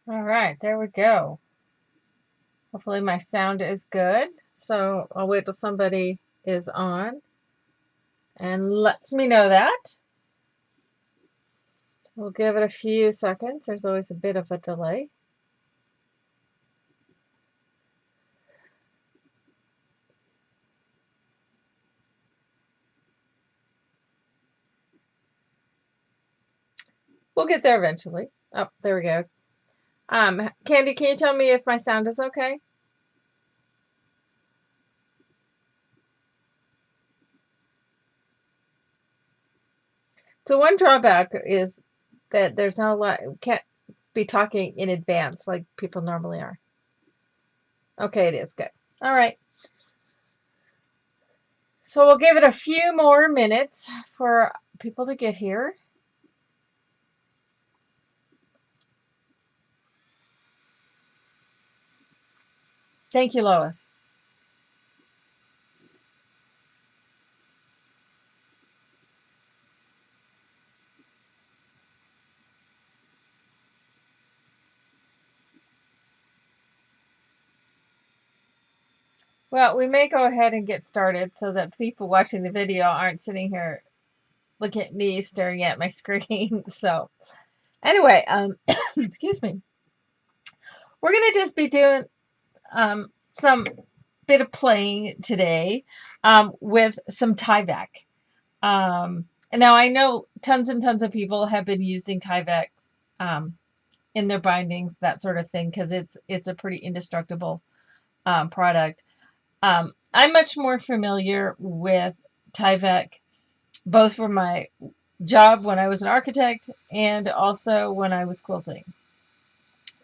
All right, there we go. Hopefully my sound is good. So I'll wait till somebody is on and lets me know that. So we'll give it a few seconds. There's always a bit of a delay. We'll get there eventually. Oh, there we go. Candy, can you tell me if my sound is okay? So one drawback is that there's not a lot, can't be talking in advance like people normally are. Okay, it is good. All right. So we'll give it a few more minutes for people to get here. Thank you, Lois. Well, we may go ahead and get started so that people watching the video aren't sitting here looking at me staring at my screen. So anyway, excuse me. We're gonna just be doing some bit of playing today with some Tyvek. And now I know tons and tons of people have been using Tyvek um, in their bindings, that sort of thing, because it's a pretty indestructible product. I'm much more familiar with Tyvek, both from my job when I was an architect and also when I was quilting.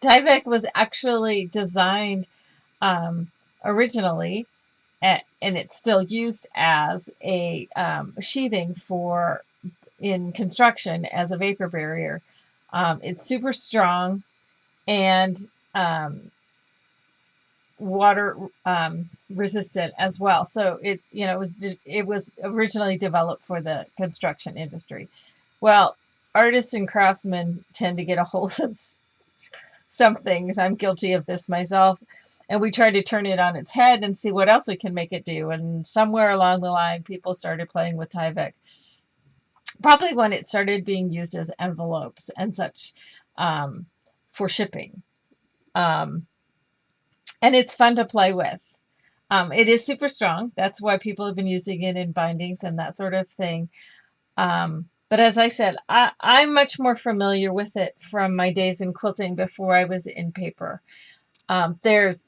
Tyvek was actually designed um, originally, and it's still used as a sheathing for in construction as a vapor barrier. It's super strong and um, water resistant as well. So it was originally developed for the construction industry. Well, artists and craftsmen tend to get a hold of some things. I'm guilty of this myself. And we tried to turn it on its head and see what else we can make it do. And somewhere along the line, people started playing with Tyvek. Probably when it started being used as envelopes and such um, for shipping. Um, and it's fun to play with. It is super strong. That's why people have been using it in bindings and that sort of thing. But as I said, I'm much more familiar with it from my days in quilting before I was in paper. There's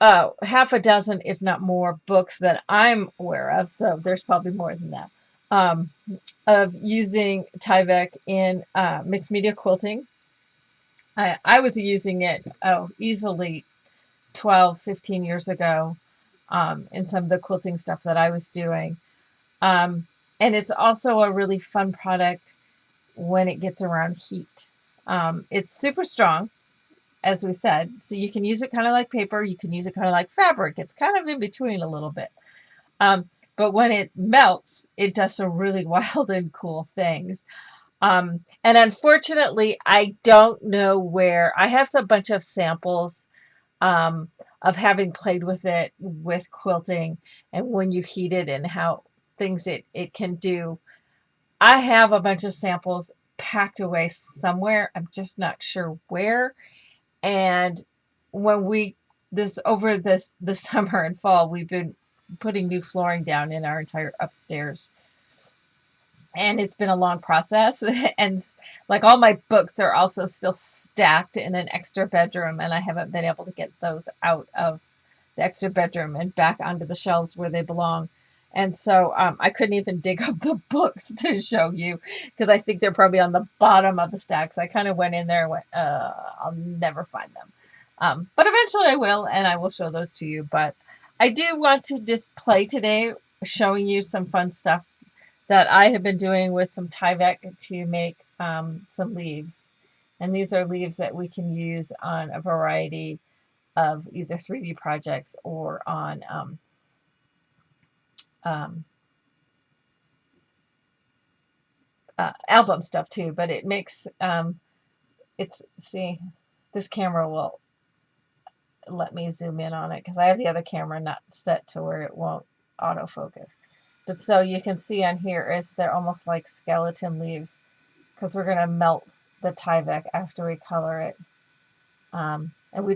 half a dozen, if not more, books that I'm aware of, so there's probably more than that, um, of using Tyvek in mixed media quilting. I was using it easily 12, 15 years ago in some of the quilting stuff that I was doing. Um, and it's also a really fun product when it gets around heat. It's super strong, as we said, so you can use it kind of like paper, you can use it kind of like fabric. It's kind of in between a little bit. But when it melts, it does some really wild and cool things. And unfortunately, I don't know where. I have a bunch of samples of having played with it with quilting and when you heat it and how things it can do. I have a bunch of samples packed away somewhere. I'm just not sure where. And when we this over this summer and fall, we've been putting new flooring down in our entire upstairs. And it's been a long process. And like all my books are also still stacked in an extra bedroom, and I haven't been able to get those out of the extra bedroom and back onto the shelves where they belong. And so I couldn't even dig up the books to show you because I think they're probably on the bottom of the stacks. I kind of went in there and went, I'll never find them. But eventually I will, and I will show those to you. But I do want to just play today, showing you some fun stuff that I have been doing with some Tyvek to make some leaves. And these are leaves that we can use on a variety of either 3D projects or on um, album stuff too. But it makes, it's, see, this camera will let me zoom in on it because I have the other camera not set to where it won't autofocus. But so you can see on here is they're almost like skeleton leaves because we're going to melt the Tyvek after we color it. And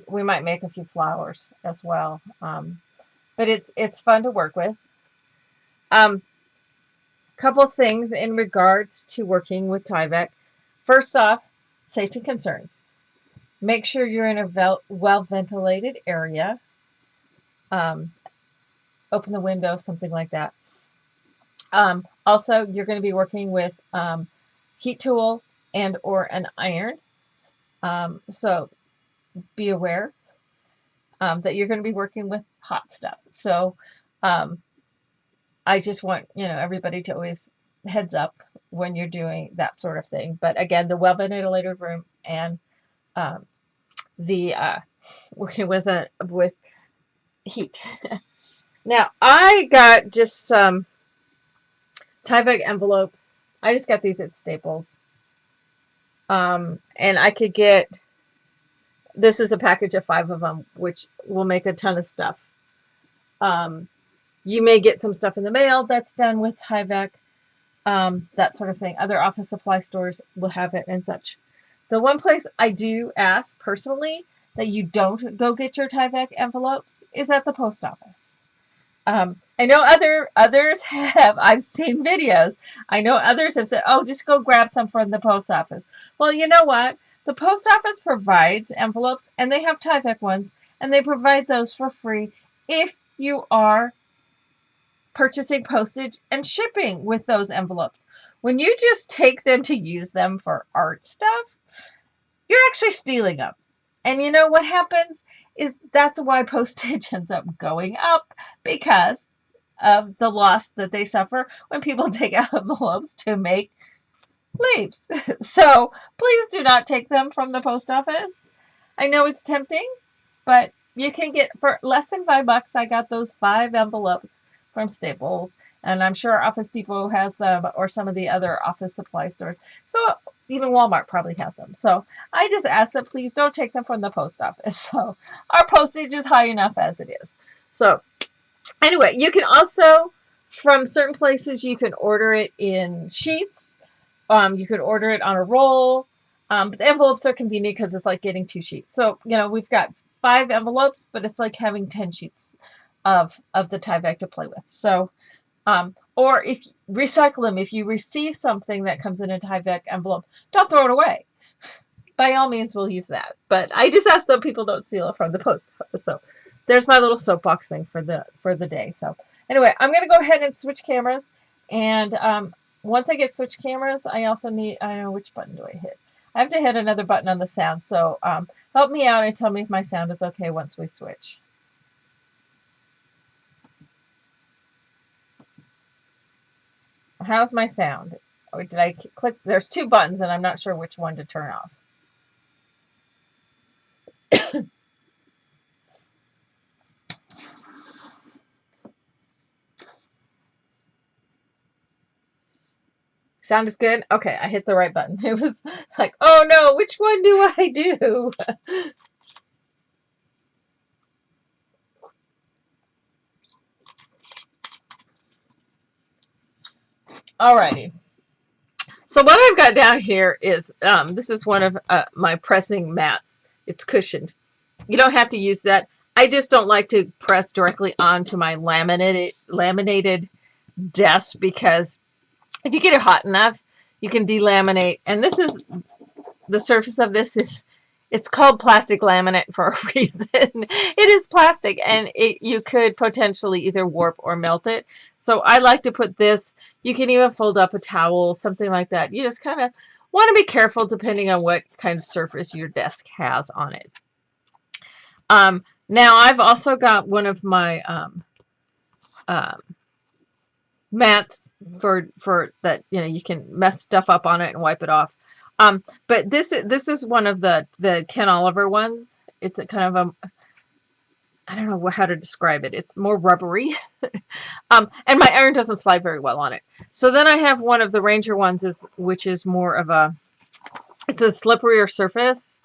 we might make a few flowers as well. But it's fun to work with. Couple things in regards to working with Tyvek. First off, safety concerns. Make sure you're in a well-ventilated area. Open the window, something like that. Also, you're going to be working with heat tool and or an iron. So be aware that you're going to be working with hot stuff. So I just want, everybody to always heads up when you're doing that sort of thing. But again, the well-ventilated room and the working with heat. Now, I got just some Tyvek envelopes. I just got these at Staples. And I could get, this is a package of 5 of them, which will make a ton of stuff. You may get some stuff in the mail that's done with Tyvek, that sort of thing. Other office supply stores will have it and such. The one place I do ask personally that you don't go get your Tyvek envelopes is at the post office. I know others have, I've seen videos, I know others have said, oh, just go grab some from the post office. Well, you know what? The post office provides envelopes, and they have Tyvek ones, and they provide those for free if you are purchasing postage and shipping with those envelopes. When you just take them to use them for art stuff, you're actually stealing them. And you know what happens is that's why postage ends up going up, because of the loss that they suffer when people take envelopes to make leaves. So please do not take them from the post office. I know it's tempting, but you can get, for less than $5, I got those 5 envelopes from Staples, and I'm sure Office Depot has them, or some of the other office supply stores. So even Walmart probably has them. So I just ask that please don't take them from the post office. So our postage is high enough as it is. So anyway, you can also, from certain places, you can order it in sheets. You could order it on a roll. But the envelopes are convenient because it's like getting 2 sheets. So, we've got 5 envelopes, but it's like having 10 sheets of the Tyvek to play with. So, or if recycle them, if you receive something that comes in a Tyvek envelope, don't throw it away. By all means, we'll use that. But I just ask that people don't steal it from the post office. So there's my little soapbox thing for the day. So anyway, I'm going to go ahead and switch cameras. And once I get switch cameras, I also need, I don't know, which button do I hit? I have to hit another button on the sound. So help me out and tell me if my sound is okay once we switch. How's my sound? Or did I click? There's 2 buttons and I'm not sure which one to turn off. Sound is good? Okay, I hit the right button. It was like, oh no, which one do I do? Alrighty. So what I've got down here is, this is one of my pressing mats. It's cushioned. You don't have to use that. I just don't like to press directly onto my laminated desk, because if you get it hot enough, you can delaminate. And this is, the surface of this is, it's called plastic laminate for a reason. It is plastic, and you could potentially either warp or melt it. So I like to put this, you can even fold up a towel, something like that. You just kind of want to be careful depending on what kind of surface your desk has on it. Now I've also got one of my mats for that, you can mess stuff up on it and wipe it off. But this is one of the Ken Oliver ones. It's a kind of a, I don't know how to describe it. It's more rubbery. And my iron doesn't slide very well on it. So then I have one of the Ranger ones, which is more of a, it's a slipperier surface.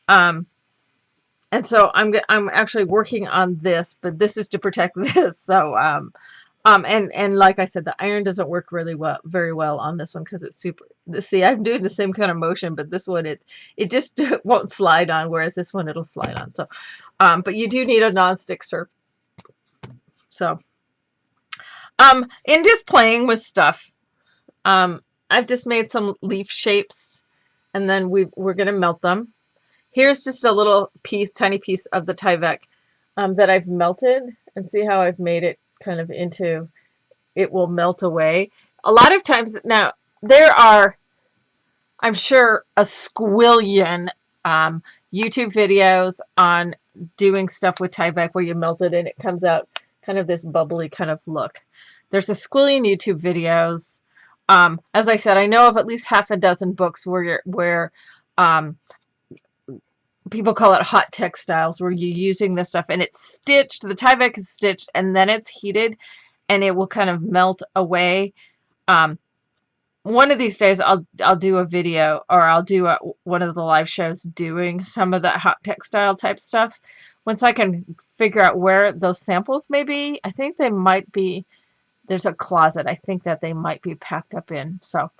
Um, and so I'm actually working on this, but this is to protect this. So and like I said, the iron doesn't work very well on this one because it's super. See, I'm doing the same kind of motion, but this one it just won't slide on, whereas this one it'll slide on. So, but you do need a non-stick surface. So, in just playing with stuff, I've just made some leaf shapes, and then we're gonna melt them. Here's just a little piece, tiny piece of the Tyvek that I've melted, and see how I've made it kind of into, it will melt away. A lot of times now, there are, I'm sure, a squillion YouTube videos on doing stuff with Tyvek where you melt it and it comes out kind of this bubbly kind of look. There's a squillion YouTube videos. As I said, I know of at least half a dozen books where people call it hot textiles, where you're using this stuff and it's stitched. The Tyvek is stitched and then it's heated and it will kind of melt away. One of these days I'll do a video, or I'll do one of the live shows doing some of that hot textile type stuff. Once I can figure out where those samples may be, I think they might be, there's a closet I think that they might be packed up in. So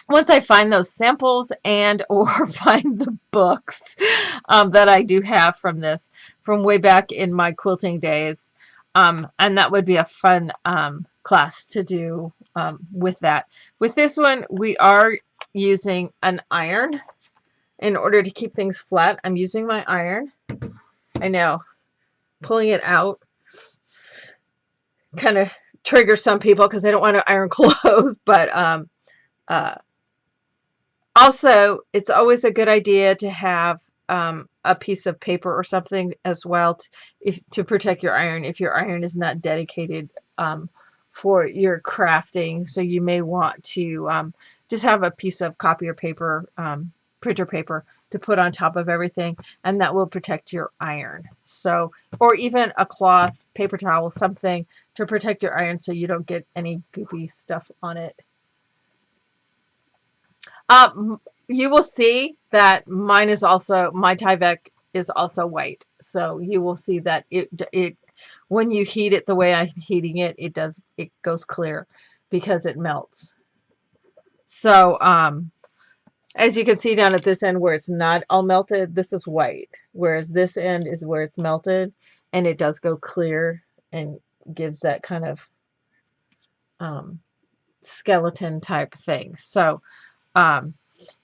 once I find those samples and or find the books that I do have from this, from way back in my quilting days, and that would be a fun class to do with that. With this one, we are using an iron in order to keep things flat. I'm using my iron. I know, pulling it out kind of triggers some people because they don't want to iron clothes, but also, it's always a good idea to have a piece of paper or something as well to protect your iron if your iron is not dedicated for your crafting. So you may want to just have a piece of copier paper, printer paper to put on top of everything, and that will protect your iron. So, or even a cloth, paper towel, something to protect your iron so you don't get any goopy stuff on it. You will see that my Tyvek is also white. So you will see that it when you heat it the way I'm heating it, it goes clear because it melts. So as you can see down at this end where it's not all melted, this is white, whereas this end is where it's melted, and it does go clear and gives that kind of skeleton type thing. So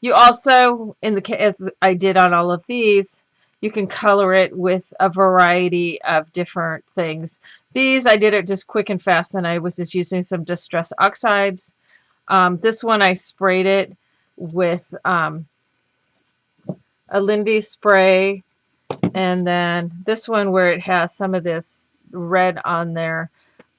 you also, as I did on all of these, you can color it with a variety of different things. These, I did it just quick and fast, and I was just using some distress oxides. This one, I sprayed it with a Lindy spray, and then this one where it has some of this red on there,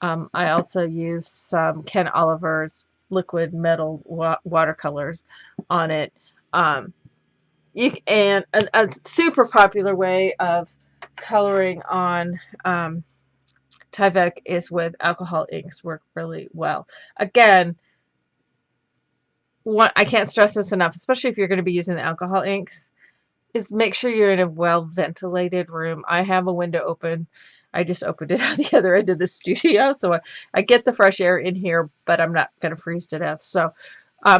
I also used some Ken Oliver's liquid metal watercolors on it. And a super popular way of coloring on Tyvek is with alcohol inks. Work really well. Again, I can't stress this enough, especially if you're going to be using the alcohol inks, is make sure you're in a well ventilated room. I have a window open. I just opened it on the other end of the studio, so I get the fresh air in here, but I'm not going to freeze to death. So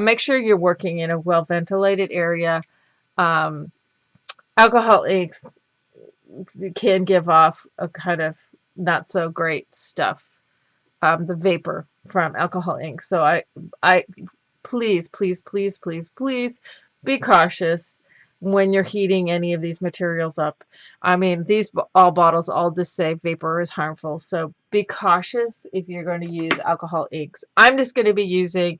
make sure you're working in a well ventilated area. Alcohol inks can give off a kind of not so great stuff, the vapor from alcohol ink. So I please, please, please, please, please be cautious when you're heating any of these materials up. I mean, these bottles all just say vapor is harmful. So be cautious if you're going to use alcohol inks. I'm just going to be using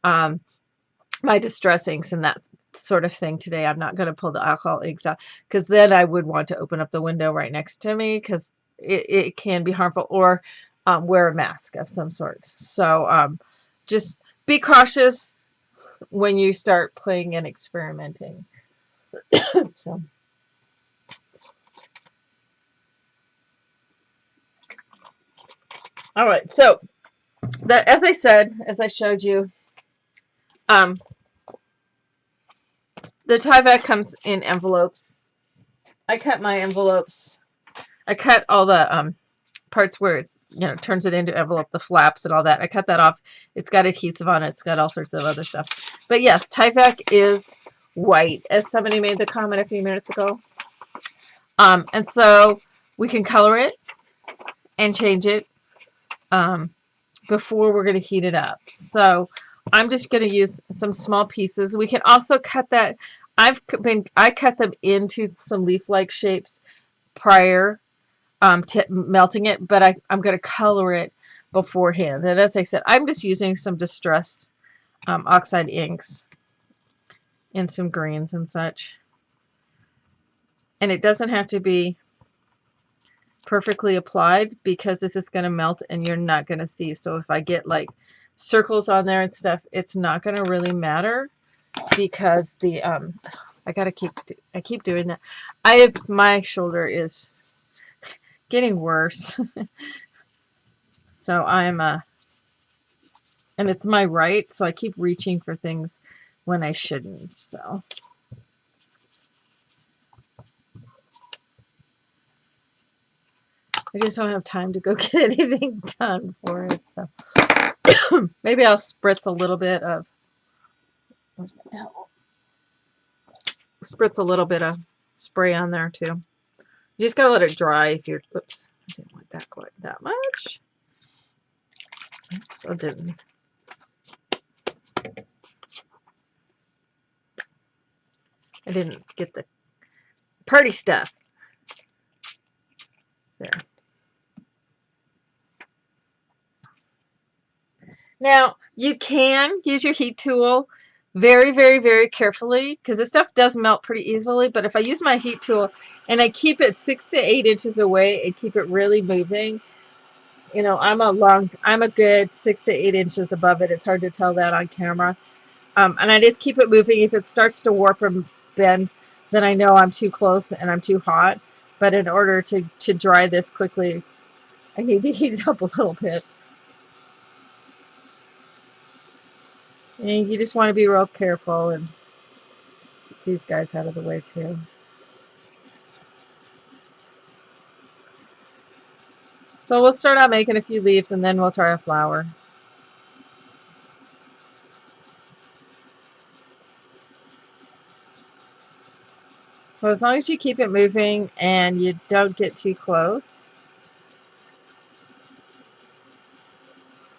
my distress inks and that sort of thing today. I'm not going to pull the alcohol inks out because then I would want to open up the window right next to me because it can be harmful, or wear a mask of some sort. So just be cautious when you start playing and experimenting. So, all right. So that, as I said, as I showed you, The Tyvek comes in envelopes. I cut my envelopes. I cut all the parts where it's, you know, turns it into envelope, the flaps and all that. I cut that off. It's got adhesive on it. It's got all sorts of other stuff. But yes, Tyvek is white, as somebody made the comment a few minutes ago. And so we can color it and change it before we're going to heat it up. So I'm just going to use some small pieces. We can also cut that. I cut them into some leaf-like shapes prior to melting it, but I'm going to color it beforehand. And as I said, I'm just using some distress oxide inks and some greens and such. And it doesn't have to be perfectly applied because this is going to melt and you're not going to see. So if I get like circles on there and stuff, it's not going to really matter because the I keep doing that. My shoulder is getting worse. So and it's my right, so I keep reaching for things when I shouldn't. So I just don't have time to go get anything done for it. So maybe I'll spritz a little bit of spray on there too. You just gotta let it dry if you're. Oops, I didn't want that quite that much. So I didn't. I didn't get the party stuff. There. Now, you can use your heat tool very, very, very carefully because this stuff does melt pretty easily. But if I use my heat tool and I keep it 6 to 8 inches away and keep it really moving, you know, I'm a good 6 to 8 inches above it. It's hard to tell that on camera. And I just keep it moving. If it starts to warp or bend, then I know I'm too close and I'm too hot. But in order to dry this quickly, I need to heat it up a little bit. And you just want to be real careful and keep these guys out of the way too. So we'll start out making a few leaves and then we'll try a flower. So as long as you keep it moving and you don't get too close.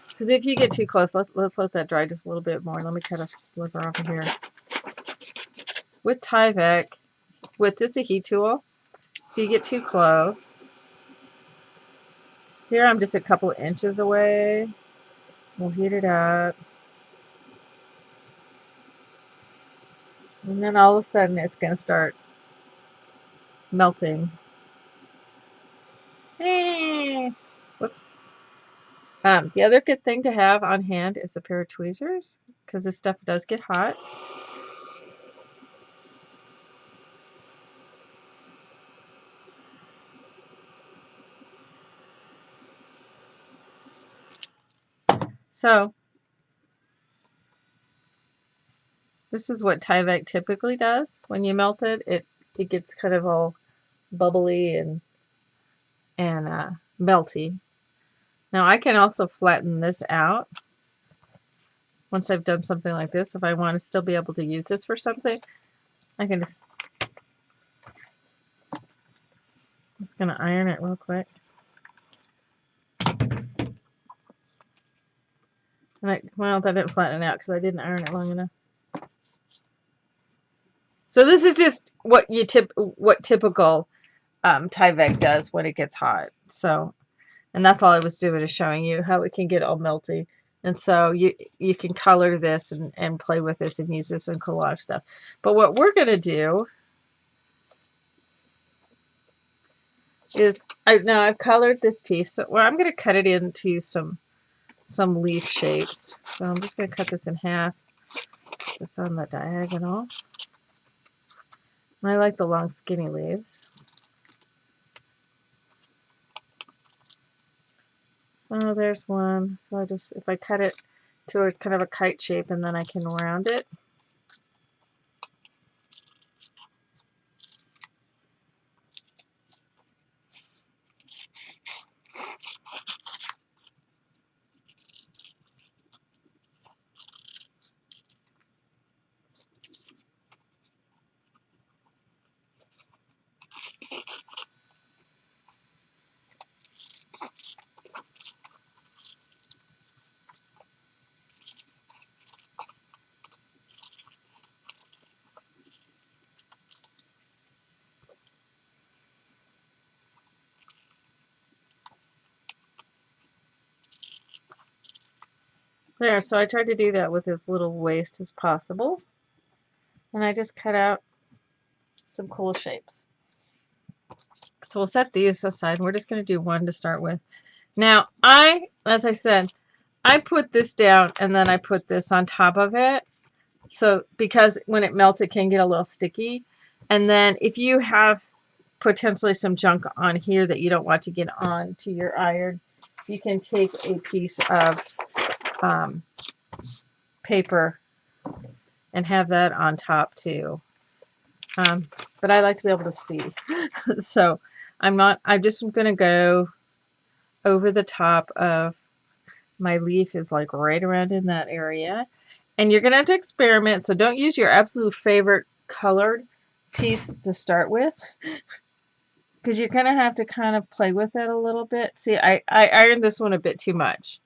Because if you get too close, let's let that dry just a little bit more. Let me cut a sliver off of here. With Tyvek, with just a heat tool, if you get too close, here I'm just a couple inches away. We'll heat it up. And then all of a sudden it's going to start melting. Whoops. The other good thing to have on hand is a pair of tweezers because this stuff does get hot. So this is what Tyvek typically does when you melt it. It gets kind of all bubbly and melty. Now I can also flatten this out once I've done something like this. If I want to still be able to use this for something, I can just gonna iron it real quick. And well, that didn't flatten it out because I didn't iron it long enough. So this is just what typical Tyvek does when it gets hot. So, and that's all I was doing, is showing you how it can get all melty. And so you can color this and play with this and use this in collage stuff. But what we're going to do is, I've colored this piece. So I'm going to cut it into some leaf shapes. So I'm just going to cut this in half, just on the diagonal. And I like the long skinny leaves. So there's one. So if I cut it to where it's kind of a kite shape and then I can round it. There, so I tried to do that with as little waste as possible. And I just cut out some cool shapes. So we'll set these aside. We're just going to do one to start with. Now, as I said, I put this down and then I put this on top of it. So because when it melts, it can get a little sticky. And then if you have potentially some junk on here that you don't want to get on to your iron, you can take a piece of paper and have that on top too. But I like to be able to see. So I'm just going to go over the top of my leaf is like right around in that area. And you're going to have to experiment. So don't use your absolute favorite colored piece to start with, because you're going to have to kind of play with it a little bit. See, I ironed this one a bit too much.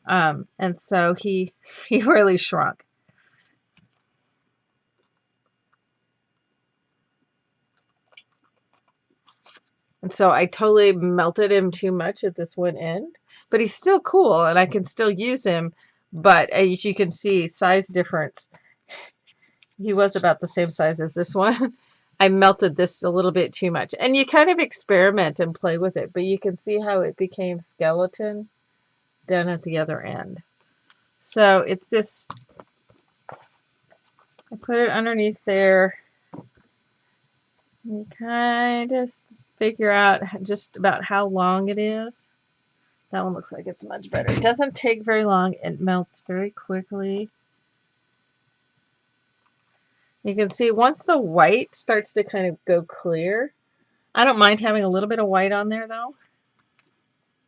And so he really shrunk. And so I totally melted him too much at this one end, but he's still cool and I can still use him. But as you can see, size difference. He was about the same size as this one. I melted this a little bit too much. And you kind of experiment and play with it, but you can see how it became skeleton down at the other end. So it's just, I put it underneath there. You kind of figure out just about how long it is. That one looks like it's much better. It doesn't take very long. It melts very quickly. You can see once the white starts to kind of go clear, I don't mind having a little bit of white on there though,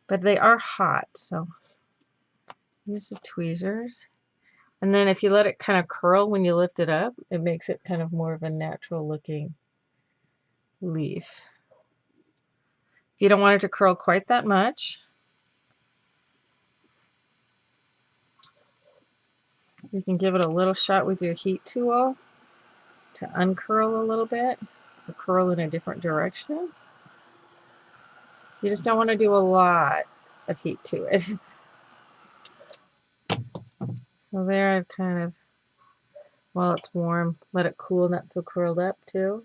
but they are hot, so use the tweezers. And then if you let it kind of curl when you lift it up, it makes it kind of more of a natural looking leaf. If you don't want it to curl quite that much, you can give it a little shot with your heat tool to uncurl a little bit or curl in a different direction. You just don't want to do a lot of heat to it. So there I've kind of, while it's warm, let it cool, not so curled up too.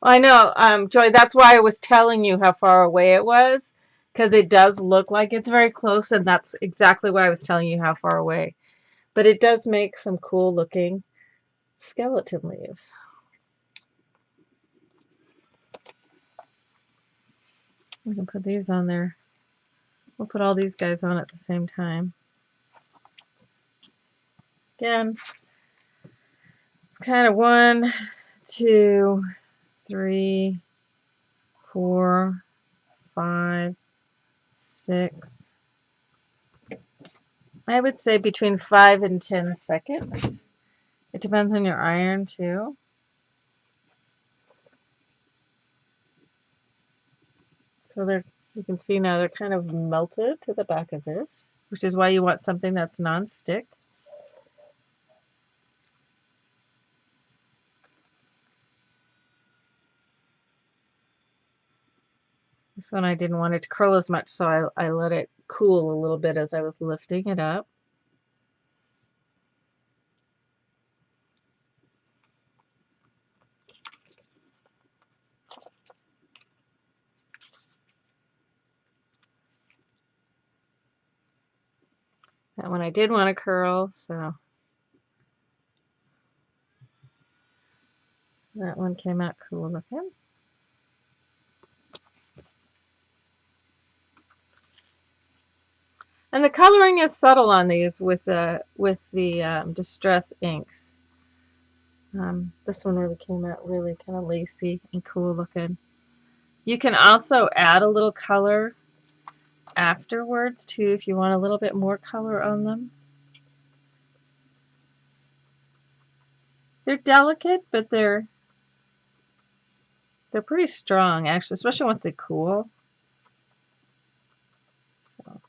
I know, Joy, that's why I was telling you how far away it was, because it does look like it's very close, and that's exactly why I was telling you how far away. But it does make some cool looking skeleton leaves. We can put these on there. We'll put all these guys on at the same time. Again, it's kind of 1, 2, 3, 4, 5, 6. I would say between 5 and 10 seconds. It depends on your iron too. So you can see now they're kind of melted to the back of this, which is why you want something that's non-stick. This one I didn't want it to curl as much, so I let it cool a little bit as I was lifting it up. That one I did want to curl, so that one came out cool looking. And the coloring is subtle on these with the Distress inks. This one really came out really kind of lacy and cool looking. You can also add a little color afterwards too if you want a little bit more color on them. They're delicate, but they're pretty strong actually, especially once they cool. So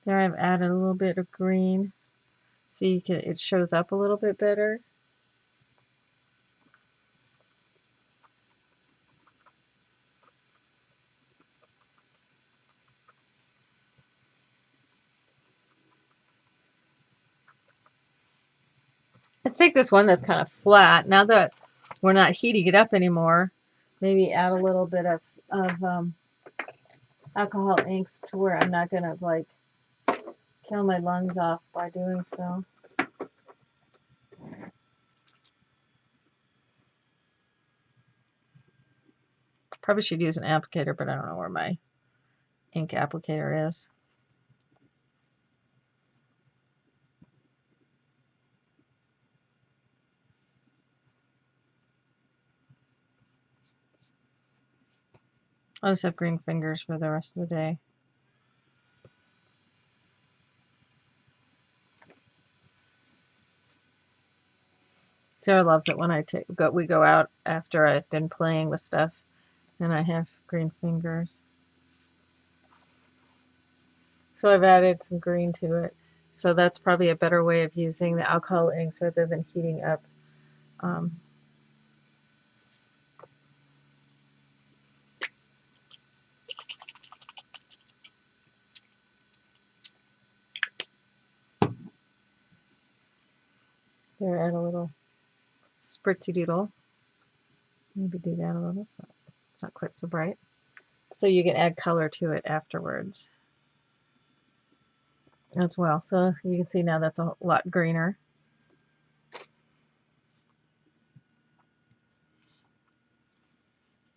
there I've added a little bit of green so it shows up a little bit better. Let's take this one that's kind of flat. Now that we're not heating it up anymore, maybe add a little bit of alcohol inks to where I'm not going to like kill my lungs off by doing so. Probably should use an applicator, but I don't know where my ink applicator is. I'll just have green fingers for the rest of the day. Sarah loves it when we go out after I've been playing with stuff and I have green fingers. So I've added some green to it. So that's probably a better way of using the alcohol inks rather than heating up. There, add a little spritzy doodle. Maybe do that a little so it's not quite so bright. So you can add color to it afterwards as well. So you can see now that's a lot greener.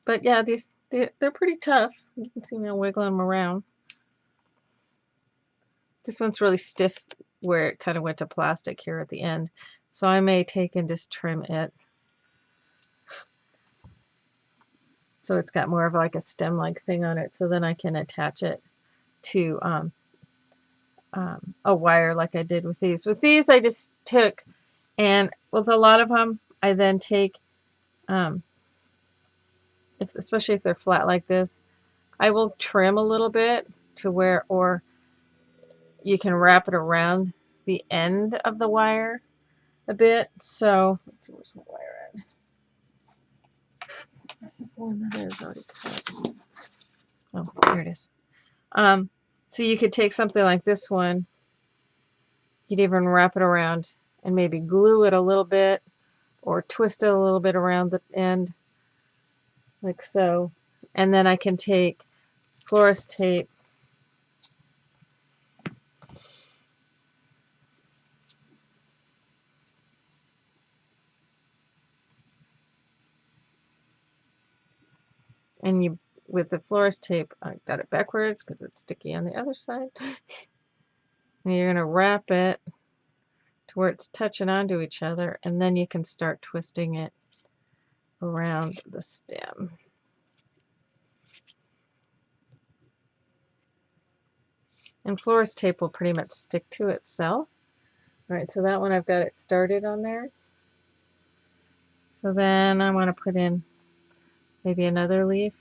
But yeah, they're pretty tough. You can see me wiggling them around. This one's really stiff where it kind of went to plastic here at the end. So I may take and just trim it. So it's got more of like a stem-like thing on it. So then I can attach it to a wire like I did with these. With these I just took, and with a lot of them I then take, especially if they're flat like this, I will trim a little bit to where, or you can wrap it around the end of the wire a bit. So let's see, where's my wire at? One that is already cut. Oh, here it is. So you could take something like this one, you'd even wrap it around and maybe glue it a little bit or twist it a little bit around the end like so. And then I can take florist tape and you, with the florist tape, I got it backwards because it's sticky on the other side. And you're going to wrap it to where it's touching onto each other, and then you can start twisting it around the stem. And florist tape will pretty much stick to itself. All right, so that one I've got it started on there. So then I want to put in maybe another leaf.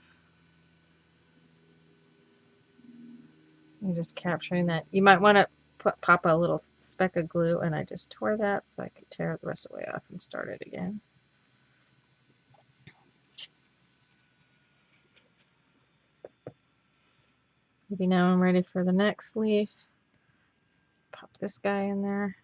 I'm just capturing that. You might want to pop a little speck of glue, and I just tore that so I could tear the rest of the way off and start it again. Maybe now I'm ready for the next leaf. Pop this guy in there.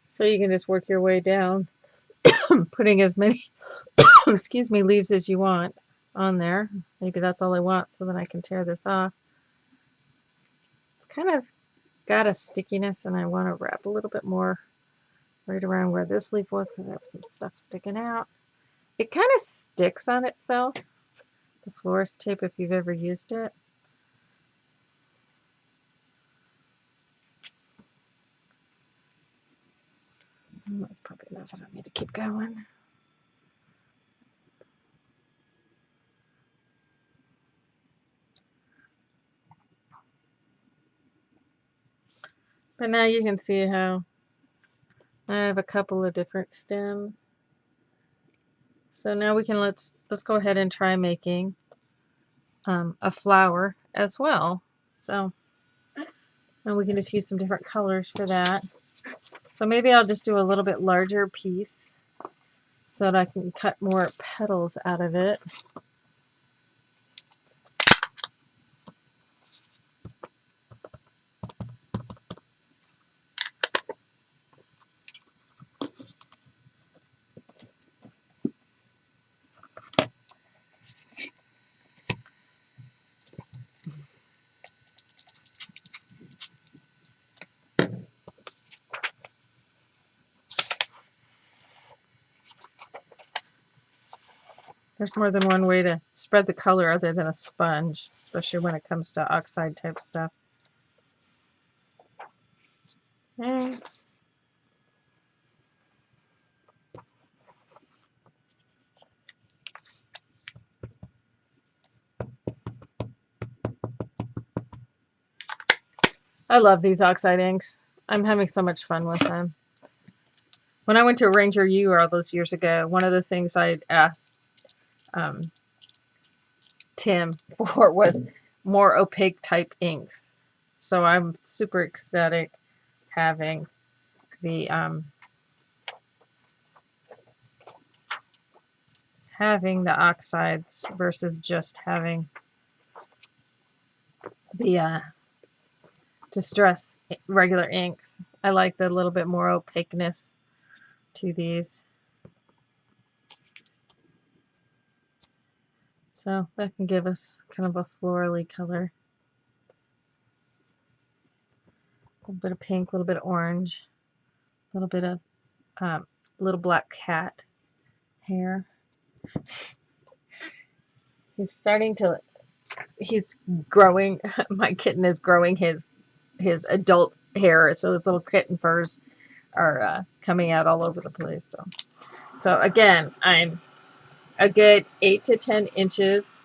So you can just work your way down, putting as many excuse me, leaves as you want on there. Maybe that's all I want, so then I can tear this off. It's kind of got a stickiness, and I want to wrap a little bit more right around where this leaf was because I have some stuff sticking out. It kind of sticks on itself, the florist tape, if you've ever used it. That's probably enough. I don't need to keep going. But now you can see how I have a couple of different stems. So now we can let's go ahead and try making a flower as well. So And we can just use some different colors for that. So maybe I'll just do a little bit larger piece so that I can cut more petals out of it. There's more than one way to spread the color other than a sponge, especially when it comes to oxide type stuff. Okay. I love these oxide inks. I'm having so much fun with them. When I went to Ranger U all those years ago, one of the things I asked Tim for was more opaque type inks. So I'm super ecstatic having the oxides versus just having the distress regular inks. I like the little bit more opaqueness to these. So that can give us kind of a florally color. A little bit of pink, a little bit of orange, a little bit of little black cat hair. He's growing. My kitten is growing his adult hair, so his little kitten furs are coming out all over the place. So again, I'm a good 8 to 10 inches.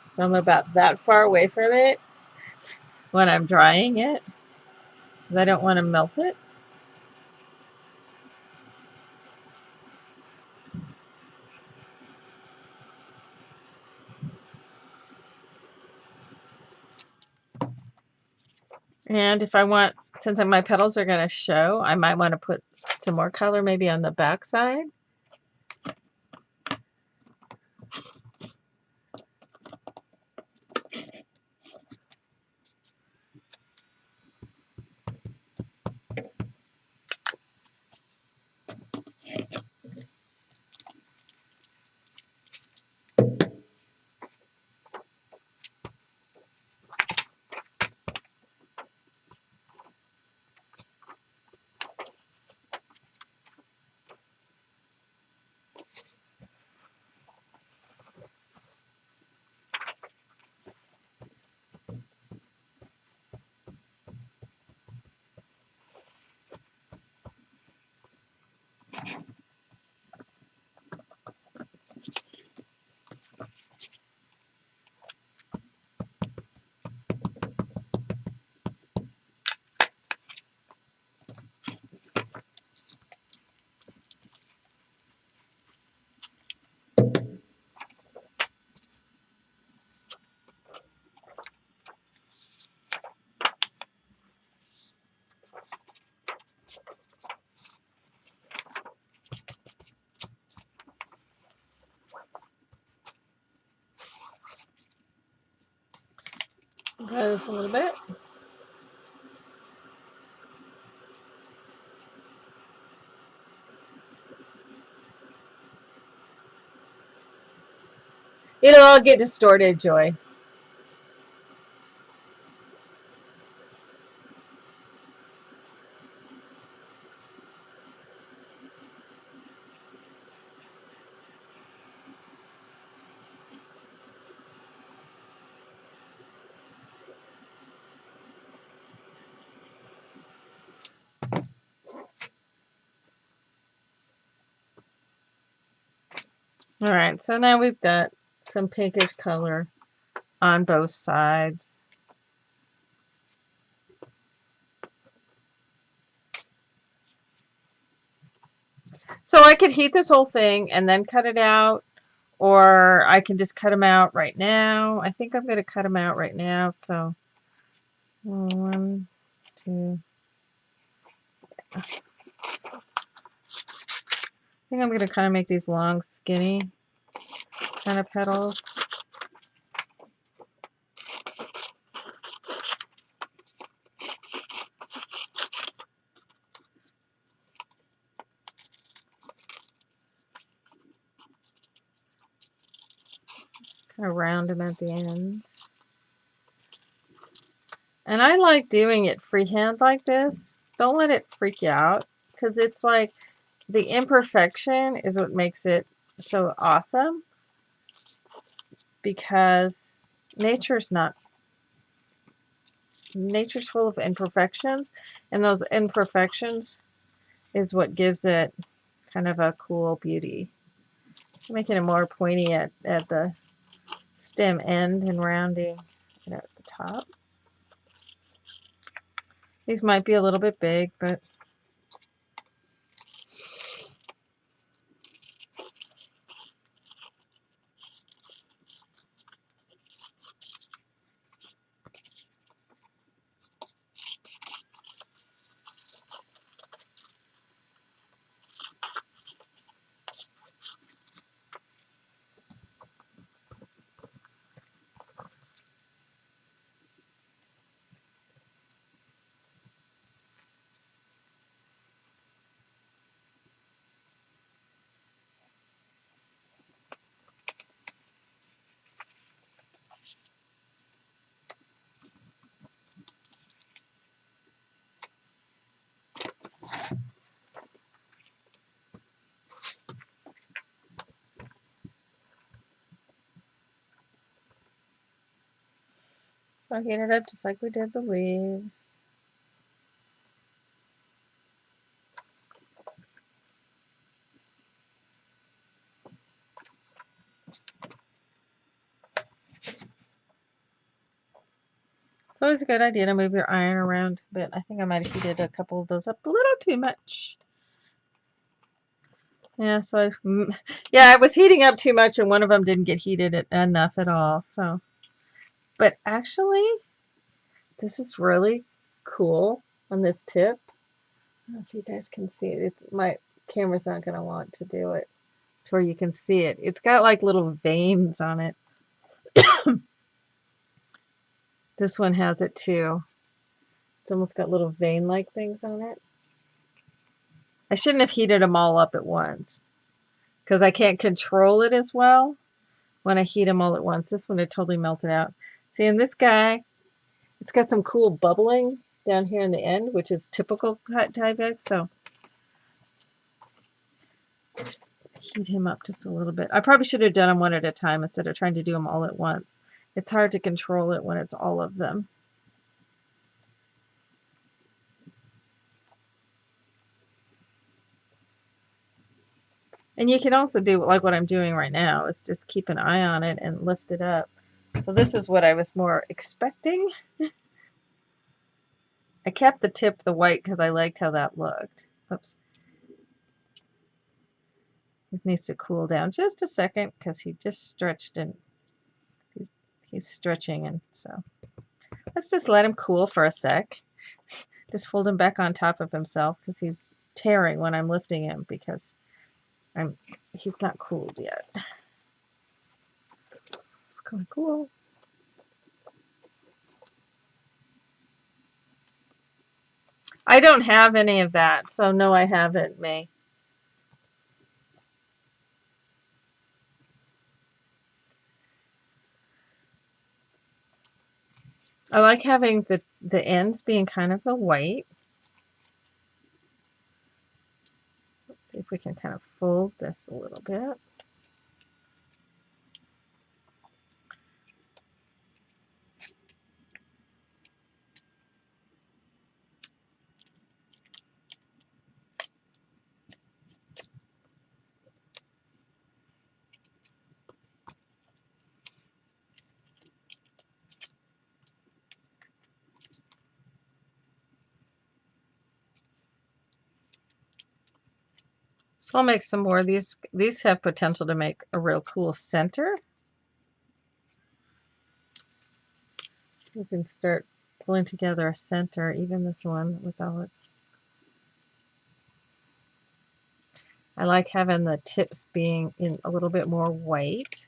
So I'm about that far away from it when I'm drying it, because I don't want to melt it. And if I want, since my petals are going to show, I might want to put some more color maybe on the back side. Just a little bit. It'll all get distorted, Joy. All right, so now we've got some pinkish color on both sides. So I could heat this whole thing and then cut it out, or I can just cut them out right now. I think I'm going to cut them out right now. So 1, to, I think I'm going to kind of make these long, skinny kind of petals. Kind of round them at the ends. And I like doing it freehand like this. Don't let it freak you out, because it's like the imperfection is what makes it so awesome, because nature's full of imperfections, and those imperfections is what gives it kind of a cool beauty. Making it more pointy at the stem end and rounding it at the top. These might be a little bit big, but so I heat it up just like we did the leaves. It's always a good idea to move your iron around a bit. I think I might have heated a couple of those up a little too much. Yeah, so I was heating up too much, and one of them didn't get heated enough at all. So, but actually, this is really cool on this tip. I don't know if you guys can see it. My camera's not going to want to do it to where you can see it. It's got like little veins on it. This one has it too. It's almost got little vein-like things on it. I shouldn't have heated them all up at once, because I can't control it as well when I heat them all at once. This one, it totally melted out. See, in this guy, it's got some cool bubbling down here in the end, which is typical Tyvek. So just heat him up just a little bit. I probably should have done them one at a time instead of trying to do them all at once. It's hard to control it when it's all of them. And you can also do like what I'm doing right now. It's just keep an eye on it and lift it up. So this is what I was more expecting. I kept the tip the white because I liked how that looked. Oops. It needs to cool down just a second because he just stretched and he's stretching, and so let's just let him cool for a sec. Just fold him back on top of himself because he's tearing when I'm lifting him because he's not cooled yet. Come on, cool. I don't have any of that, so no, I haven't, May. I like having the ends being kind of the white. Let's see if we can kind of fold this a little bit. So I'll make some more. These have potential to make a real cool center. You can start pulling together a center, even this one with all its... I like having the tips being in a little bit more white.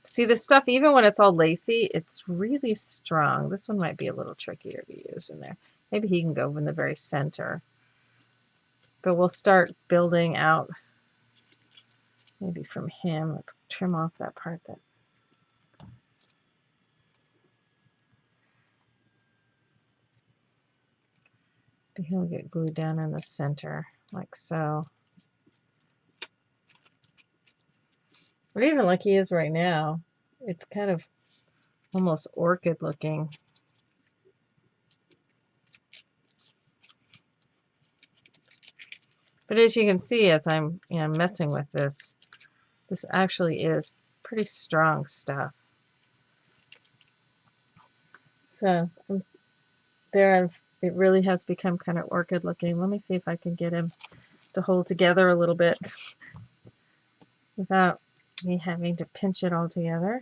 See, this stuff, even when it's all lacy, it's really strong. This one might be a little trickier to use in there. Maybe he can go in the very center. But we'll start building out maybe from him. Let's trim off that part that... He'll get glued down in the center, like so. Or even like he is right now. It's kind of almost orchid looking. But as you can see, as I'm messing with this, this actually is pretty strong stuff. So there, it really has become kind of orchid looking. Let me see if I can get him to hold together a little bit without me having to pinch it all together.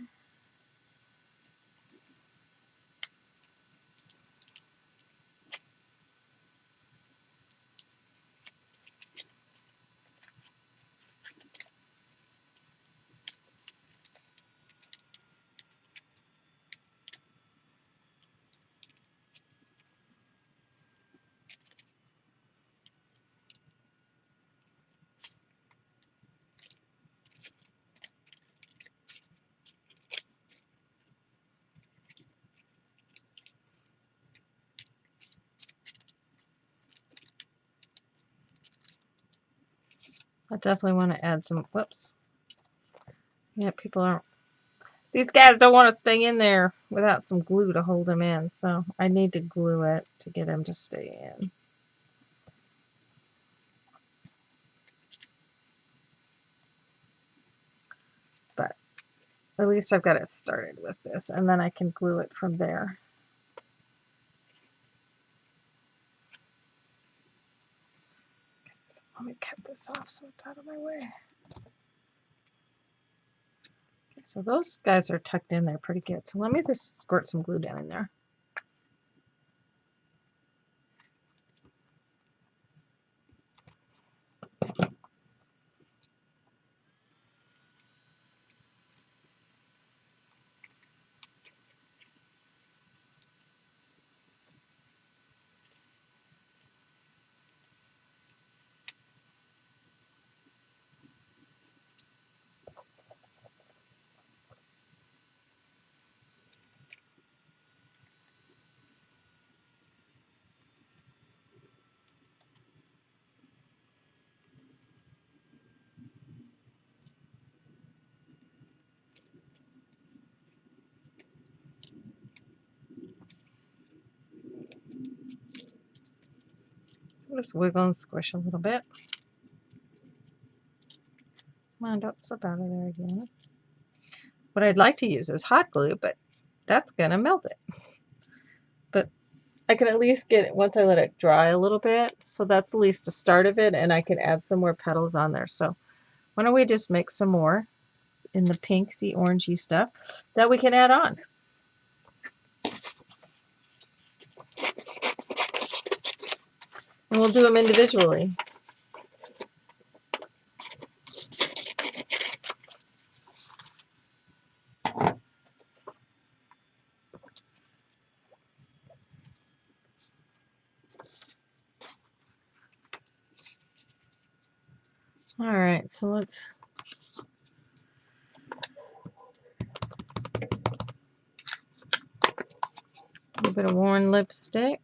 I definitely want to add some, whoops. Yeah, people aren't, these guys don't want to stay in there without some glue to hold them in, so I need to glue it to get them to stay in. But at least I've got it started with this, and then I can glue it from there. So let me cut this off so it's out of my way. Okay, so those guys are tucked in there pretty good. So let me just squirt some glue down in there. So just wiggle and squish a little bit. Come on, don't slip out of there again. What I'd like to use is hot glue, but that's gonna melt it. But I can at least get it once I let it dry a little bit. So that's at least the start of it, and I can add some more petals on there. So why don't we just make some more in the pinksy orangey stuff that we can add on. And we'll do them individually. All right, so let's a little bit of worn lipstick.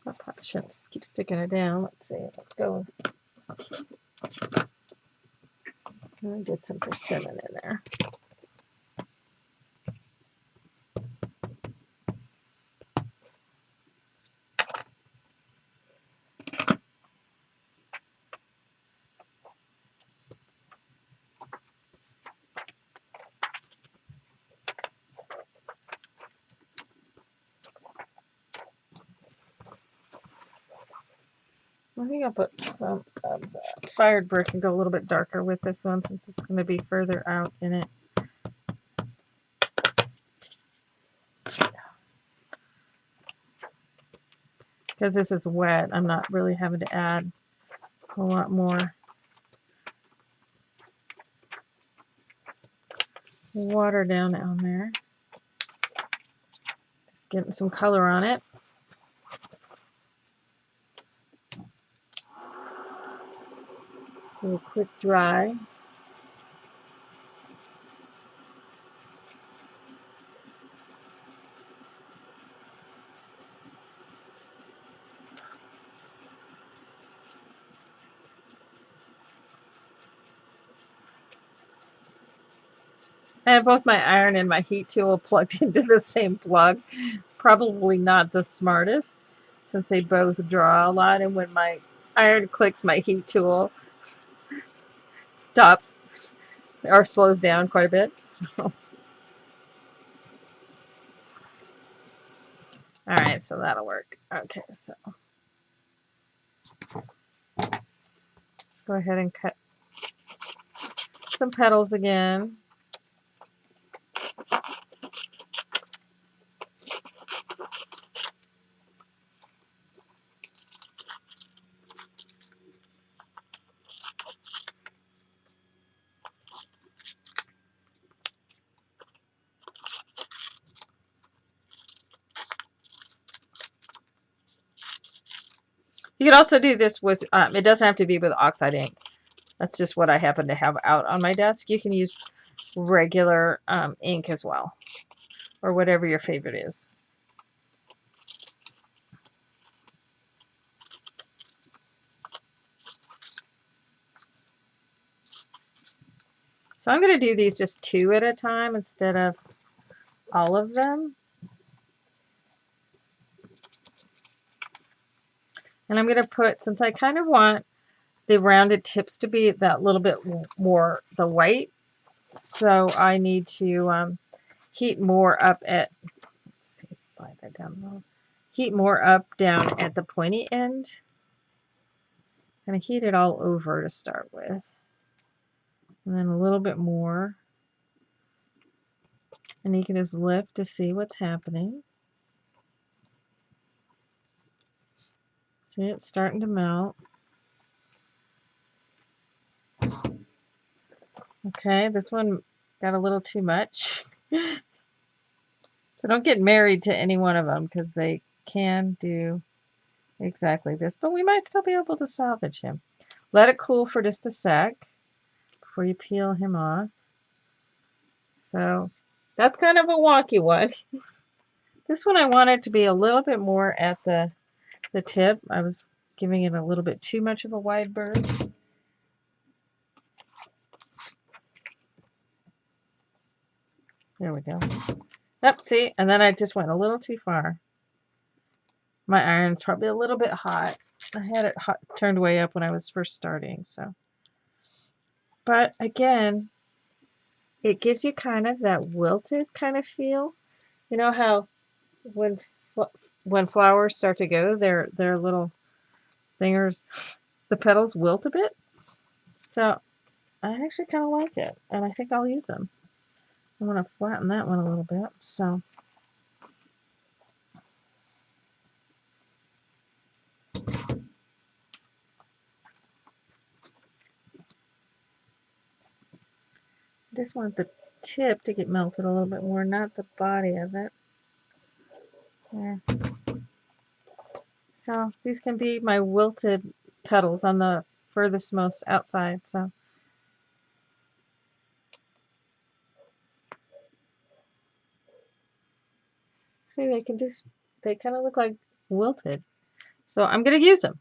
I probably shouldn't keep sticking it down. Let's see. Let's go. I did some persimmon in there. I think I'll put some of the fired brick and go a little bit darker with this one since it's going to be further out in it. Because this is wet, I'm not really having to add a lot more water down on there. Just getting some color on it. Do a quick dry. I have both my iron and my heat tool plugged into the same plug. Probably not the smartest since they both draw a lot, and when my iron clicks, my heat tool stops or slows down quite a bit. So, alright, so that'll work. Okay, so let's go ahead and cut some petals again. You could also do this with, it doesn't have to be with oxide ink. That's just what I happen to have out on my desk. You can use regular ink as well, or whatever your favorite is. So I'm going to do these just 2 at a time instead of all of them. And I'm going to put, since I kind of want the rounded tips to be that little bit more the white, so I need to heat more up at, let's see, slide that down a little, heat more up down at the pointy end. Kind of heat it all over to start with. And then a little bit more. And you can just lift to see what's happening. See, it's starting to melt. Okay, this one got a little too much. So don't get married to any one of them because they can do exactly this. But we might still be able to salvage him. Let it cool for just a sec before you peel him off. So that's kind of a wonky one. This one I wanted to be a little bit more at the tip. I was giving it a little bit too much of a wide berth. There we go. Yep, see? And then I just went a little too far. My iron's probably a little bit hot. I had it hot, turned way up when I was first starting, so. But again, it gives you kind of that wilted kind of feel. You know how when when flowers start to go, their little thingers, the petals wilt a bit. So I actually kind of like it, and I think I'll use them. I want to flatten that one a little bit, so. I just want the tip to get melted a little bit more, not the body of it. There. So these can be my wilted petals on the furthest most outside. So see, they kind of look like wilted. So I'm going to use them.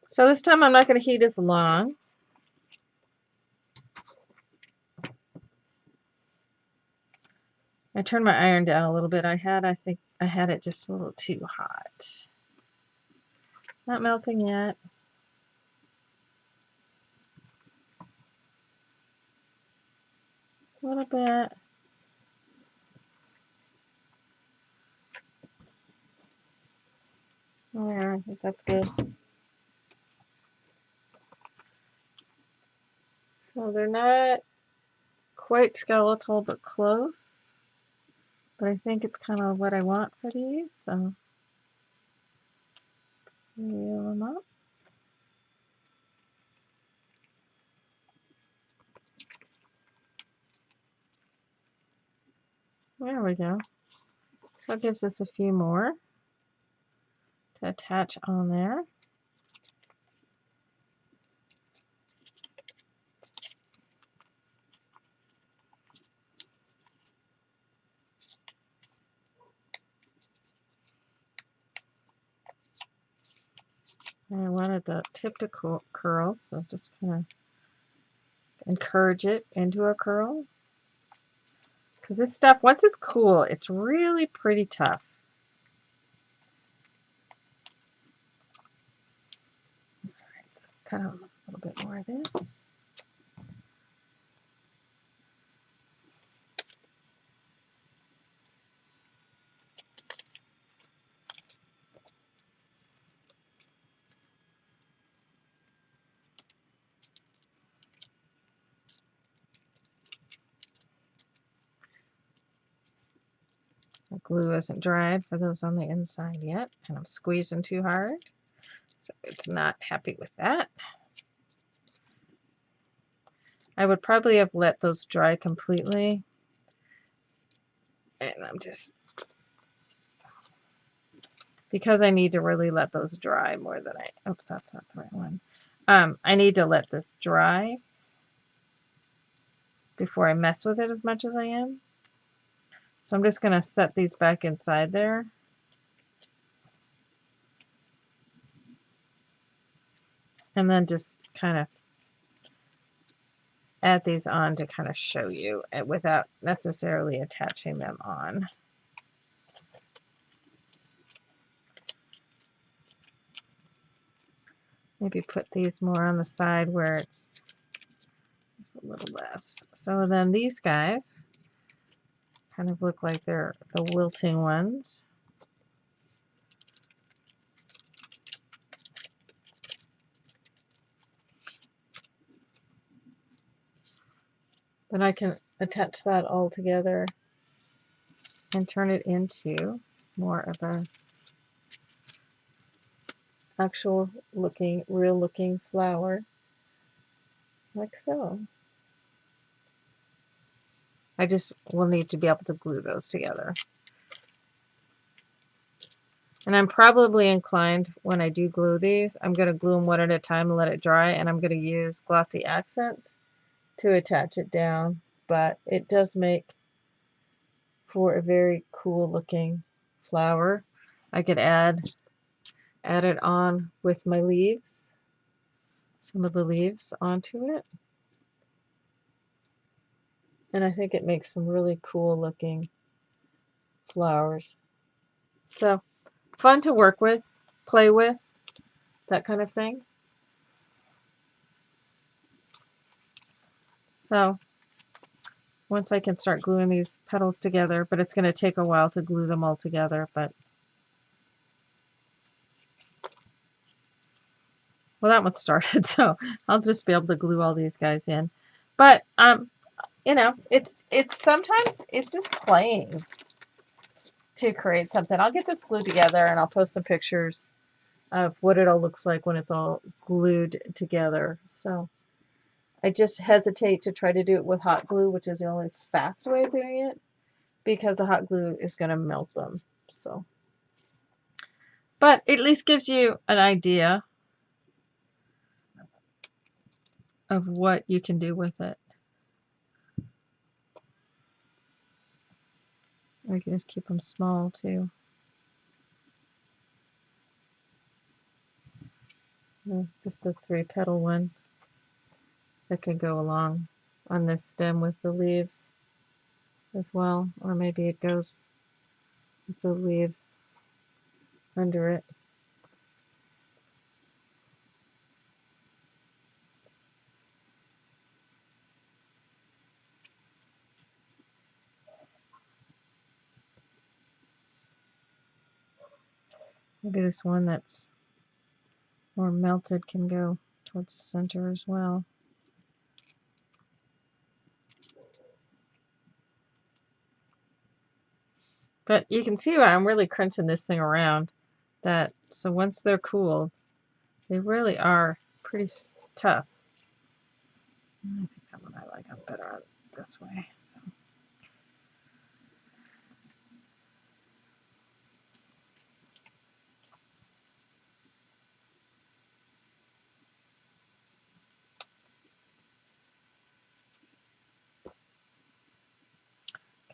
So this time I'm not going to heat as long. I turned my iron down a little bit. I think I had it just a little too hot. Not melting yet. A little bit. Yeah, I think that's good. So they're not quite skeletal, but close. But I think it's kind of what I want for these, so reel them up. There we go. So it gives us a few more to attach on there. And I wanted the tip to curl, so just kind of encourage it into a curl. Because this stuff, once it's cool, it's really pretty tough. Alright, so cut out a little bit more of this. The glue isn't dried for those on the inside yet, and I'm squeezing too hard, so it's not happy with that. I would probably have let those dry completely, and I'm just, because I need to really let those dry more than oops, that's not the right one. I need to let this dry before I mess with it as much as I am. So I'm just going to set these back inside there. And then just kind of add these on to kind of show you without necessarily attaching them on. Maybe put these more on the side where it's a little less. So then these guys kind of look like they're the wilting ones. Then I can attach that all together and turn it into more of a actual looking, real looking flower, like so. I just will need to be able to glue those together. And I'm probably inclined, when I do glue these, I'm going to glue them one at a time and let it dry, and I'm going to use glossy accents to attach it down. But it does make for a very cool looking flower. I could add it on with my leaves, some of the leaves onto it. And I think it makes some really cool looking flowers. So fun to work with, play with, that kind of thing. So once I can start gluing these petals together, but it's going to take a while to glue them all together. But well, that one started, so I'll just be able to glue all these guys in. But you know, it's sometimes it's just playing to create something. I'll get this glued together and I'll post some pictures of what it all looks like when it's all glued together. So I just hesitate to try to do it with hot glue, which is the only fast way of doing it, because the hot glue is going to melt them. So, but it at least gives you an idea of what you can do with it. Or you can just keep them small too. Just a 3-petal one that could go along on this stem with the leaves as well, or maybe it goes with the leaves under it. Maybe this one that's more melted can go towards the center as well. But you can see why I'm really crunching this thing around. So once they're cooled, they really are pretty tough. I think that one I like better on this way. So.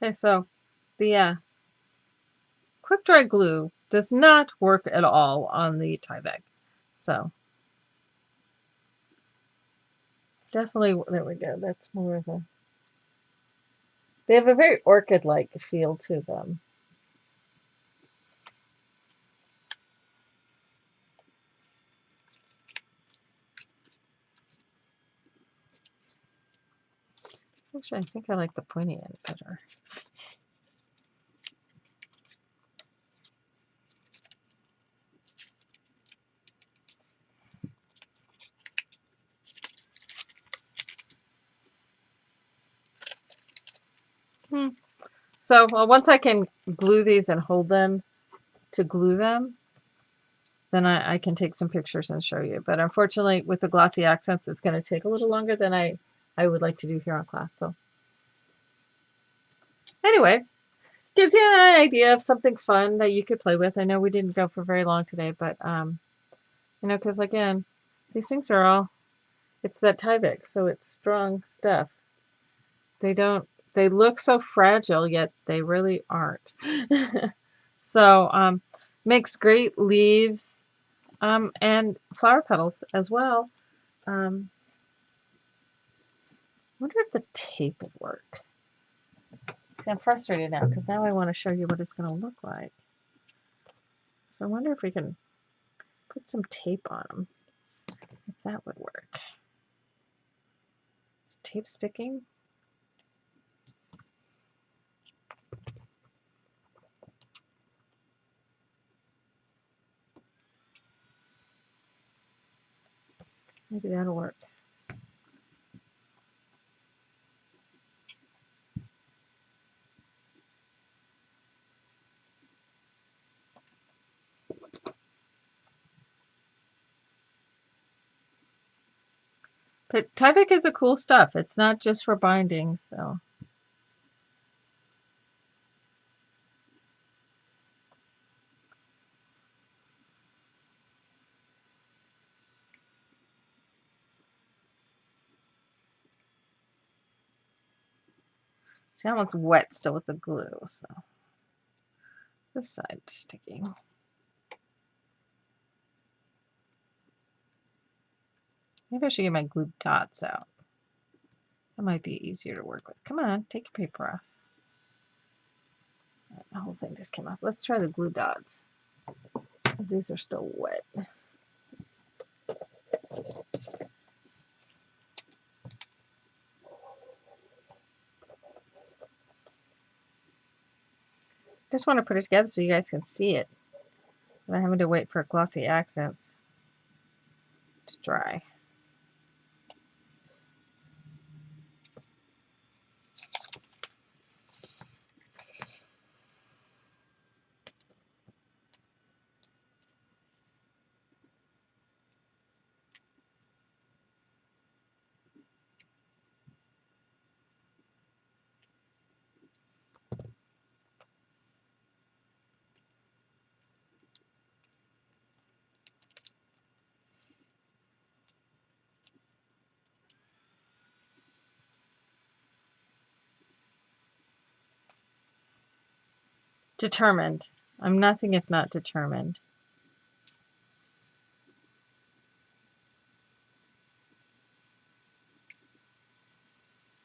Okay, so the quick dry glue does not work at all on the Tyvek. So definitely, there we go. That's more of a, they have a very orchid-like feel to them. Actually, I think I like the pointy end better. So, well, once I can glue these and hold them to glue them, then I can take some pictures and show you. But unfortunately, with the glossy accents, it's going to take a little longer than I would like to do here on class. So anyway, gives you an idea of something fun that you could play with. I know we didn't go for very long today, but you know, because again, these things are all, it's that Tyvek, so it's strong stuff. They look so fragile, yet they really aren't. So makes great leaves and flower petals as well. Wonder if the tape would work. See, I'm frustrated now because now I want to show you what it's going to look like. So I wonder if we can put some tape on them, if that would work. Is tape sticking? Maybe that'll work. But Tyvek is a cool stuff. It's not just for binding, so. See, almost wet still with the glue, so. This side sticking. Maybe I should get my glue dots out. That might be easier to work with. Come on, take your paper off. The whole thing just came off. Let's try the glue dots, because these are still wet. Just want to put it together so you guys can see it without having to wait for glossy accents to dry. Determined. I'm nothing if not determined.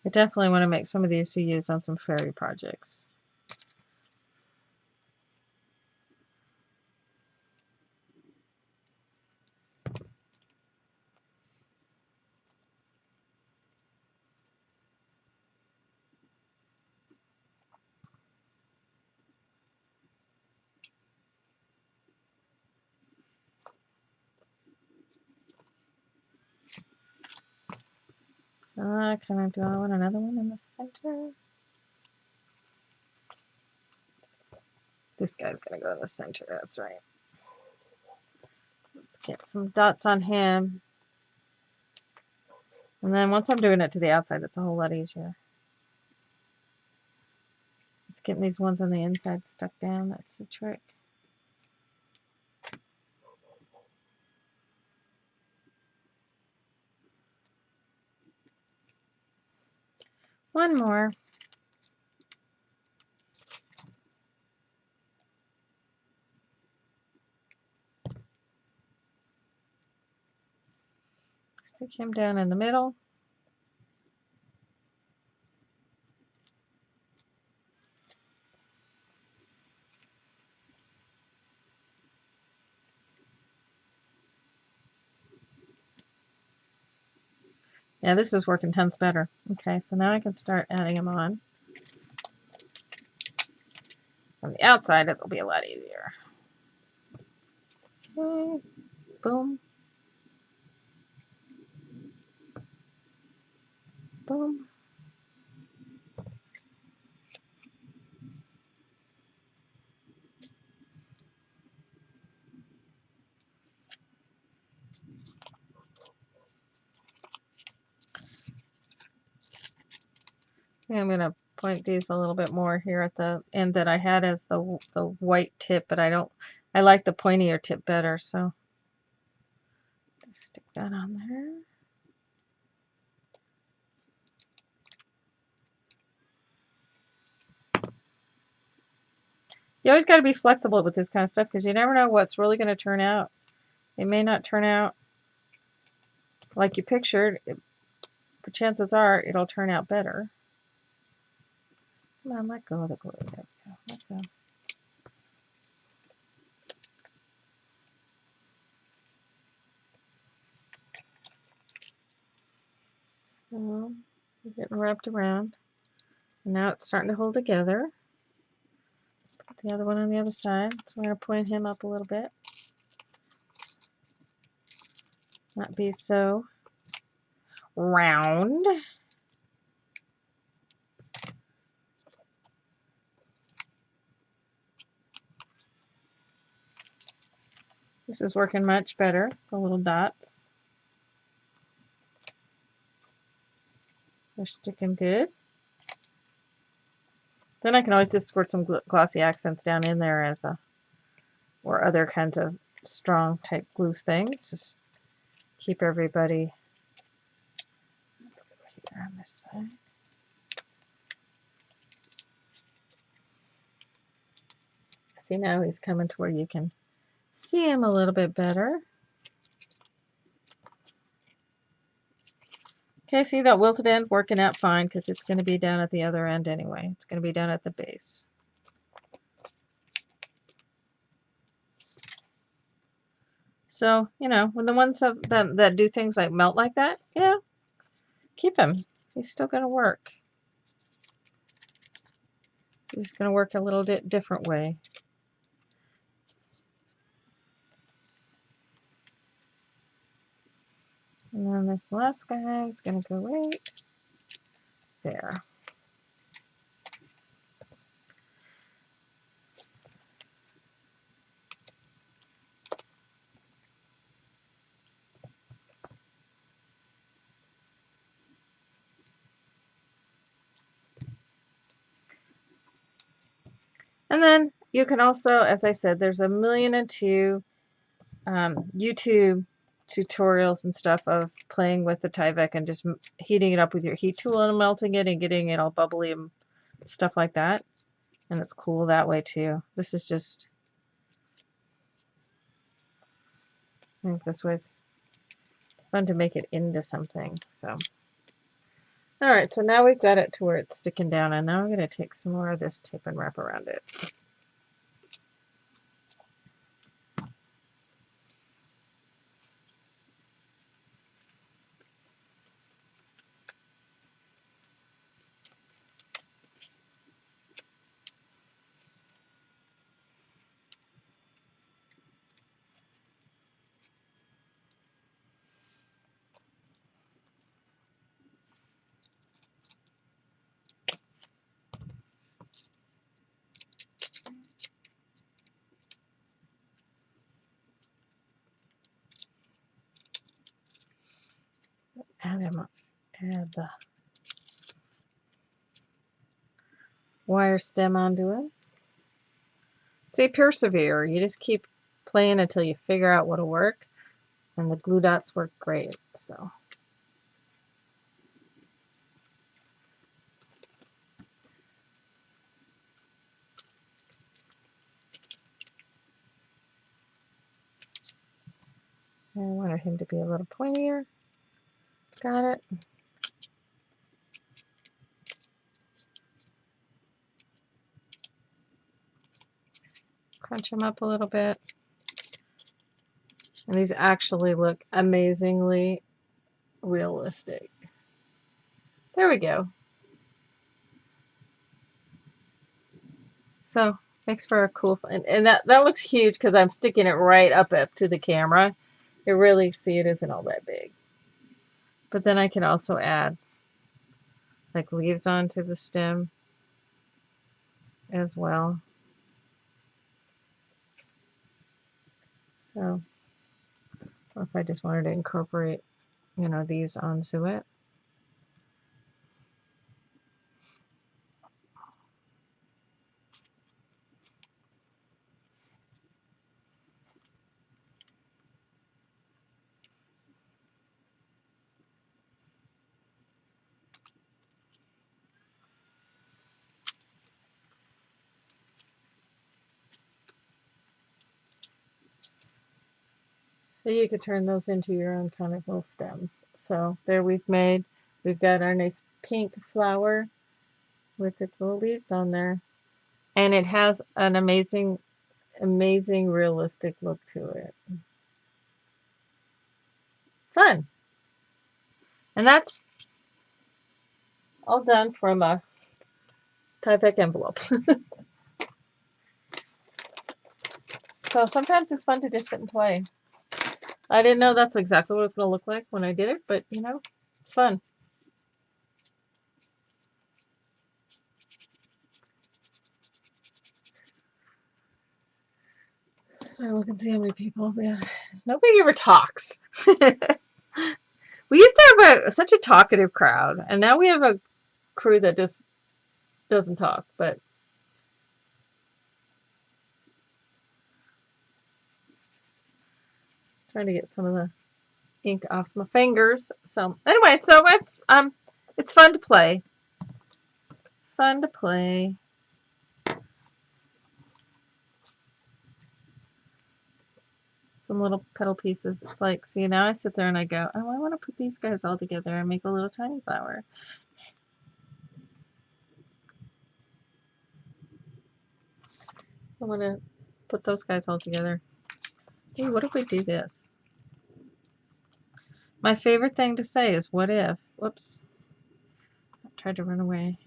I definitely want to make some of these to use on some fairy projects. So I want another one in the center. This guy's gonna go in the center, that's right. So let's get some dots on him. And then once I'm doing it to the outside, it's a whole lot easier. It's getting these ones on the inside stuck down, that's the trick. One more. Stick him down in the middle. Yeah, this is working tons better. Okay, so now I can start adding them on. On the outside, it'll be a lot easier. Okay, boom. Boom. Okay, I'm going to point these a little bit more here at the end that I had as the white tip, but I like the pointier tip better, so stick that on there. You always got to be flexible with this kind of stuff because you never know what's really going to turn out. It may not turn out like you pictured, but chances are it'll turn out better. Come on, let go of the glue. There we go. Let go. So we're getting wrapped around. And now it's starting to hold together. Put the other one on the other side. So we're going to point him up a little bit. Not be so round. This is working much better, the little dots. They're sticking good. Then I can always just squirt some glossy accents down in there as a, or other kinds of strong type glue things. Just keep everybody. Let's go here on this side. See, now he's coming to where you can see him a little bit better. Okay, see that wilted end working out fine because it's going to be down at the other end anyway. It's going to be down at the base. So, you know, when the ones that do things like melt like that, yeah, keep him. He's still going to work. He's going to work a little bit different way. And then this last guy is going to go right there. And then you can also, as I said, there's 1,000,002 YouTube tutorials and stuff of playing with the Tyvek and just heating it up with your heat tool and melting it and getting it all bubbly and stuff like that. And it's cool that way too. This is just, I think this was fun to make it into something. So, all right, so now we've got it to where it's sticking down, and now I'm going to take some more of this tape and wrap around it. add the wire stem onto it. See, persevere. You just keep playing until you figure out what'll work, and the glue dots work great. So. I wanted him to be a little pointier. Got it. Crunch them up a little bit. And these actually look amazingly realistic. There we go. So makes for a cool, and that looks huge because I'm sticking it right up to the camera. You really see it isn't all that big. But then I can also add like leaves onto the stem as well. So, or if I just wanted to incorporate, you know, these onto it. So you could turn those into your own kind of little stems. So there we've got our nice pink flower with its little leaves on there. And it has an amazing, amazing realistic look to it. Fun. And that's all done from a Tyvek envelope. So sometimes it's fun to just sit and play. I didn't know that's exactly what it's going to look like when I did it, but you know, it's fun. I look and see how many people. Yeah, nobody ever talks. We used to have such a talkative crowd, and now we have a crew that just doesn't talk. But trying to get some of the ink off my fingers. So anyway, so it's fun to play. Fun to play. Some little petal pieces. It's like, see, now I sit there and I go, oh, I want to put these guys all together and make a little tiny flower. I want to put those guys all together. Hey, what if we do this? My favorite thing to say is, what if? Whoops. I tried to run away.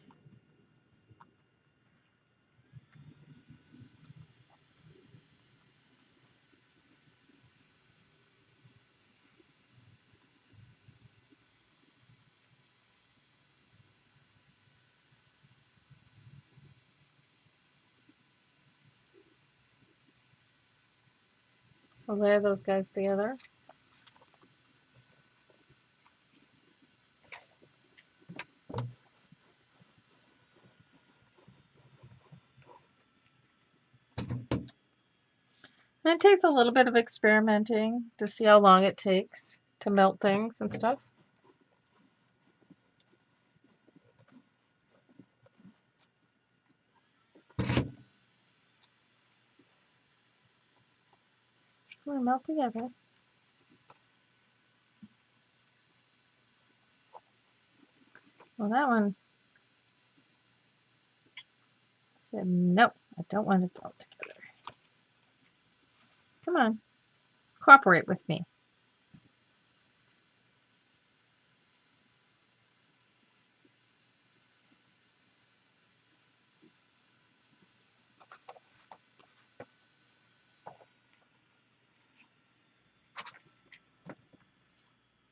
So layer those guys together. And it takes a little bit of experimenting to see how long it takes to melt things and stuff. Come on, melt together. Well, that one said, no, I don't want to melt together. Come on, cooperate with me.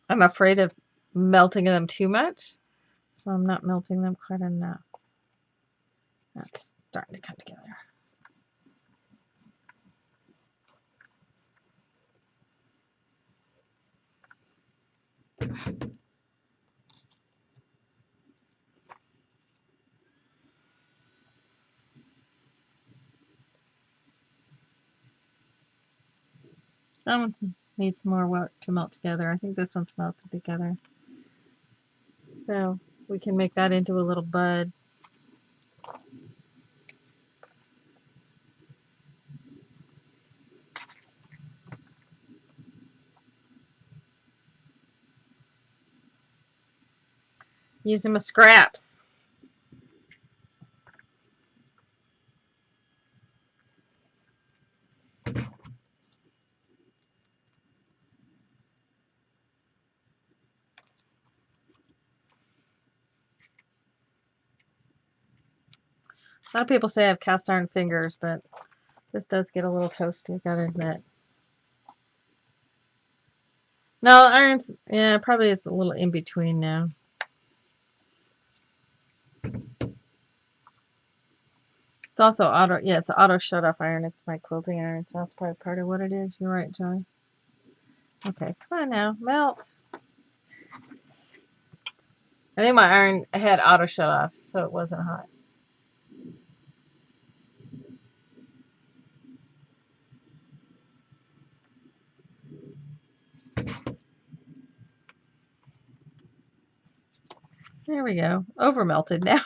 I'm afraid of melting them too much, so I'm not melting them quite enough. That's starting to come together. That one needs more work to melt together. I think this one's melted together. So we can make that into a little bud. Using my scraps. A lot of people say I have cast iron fingers, but this does get a little toasty, gotta admit. No, iron's, yeah, probably it's a little in between now. It's also auto, yeah, it's auto shut off iron. It's my quilting iron, so that's probably part of what it is. You're right, Joey. Okay, come on now, melt. I think my iron had auto shut off, so it wasn't hot. There we go. Over melted now.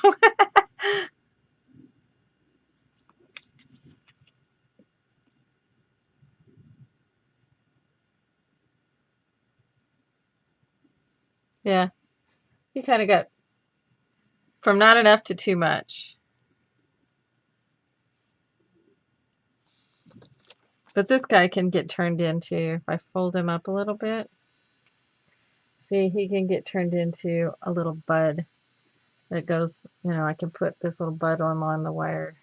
Yeah, you kind of got from not enough to too much. But this guy can get turned into, if I fold him up a little bit, see, he can get turned into a little bud that goes, you know, I can put this little bud along the wire.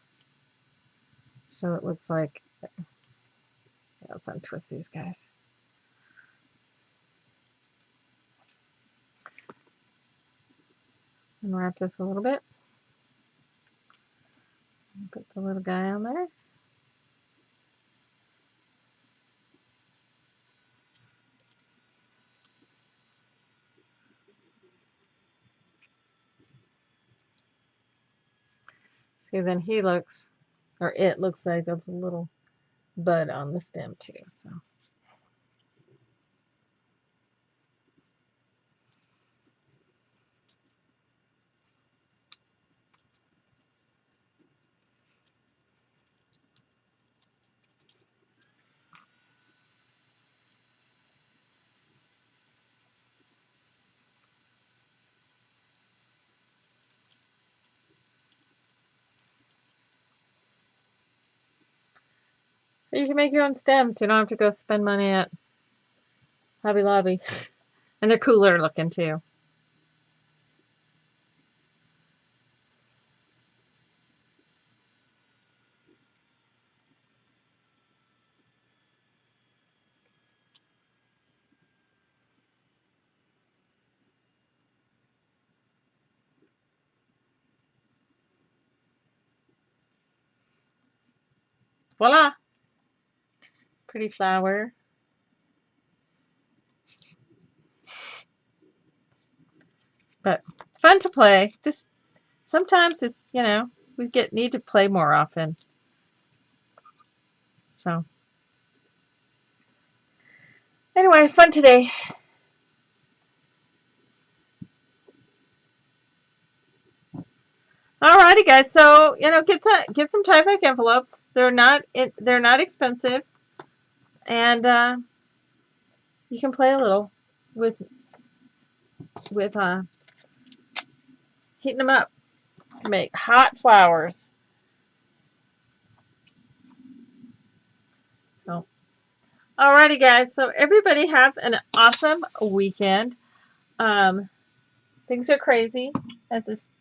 So it looks like, yeah, let's untwist these guys. Unwrap this a little bit. Put the little guy on there. See, then he looks, or it looks like there's a little bud on the stem too. So you can make your own stems. You don't have to go spend money at Hobby Lobby. And they're cooler looking too. Voila! Pretty flower. But fun to play. Just sometimes it's, you know, we need to play more often. So anyway, fun today. Alrighty, guys. So you know, get some Tyvek envelopes. They're not expensive, and you can play a little with heating them up to make hot flowers. So alrighty, guys. So everybody have an awesome weekend. Things are crazy as this.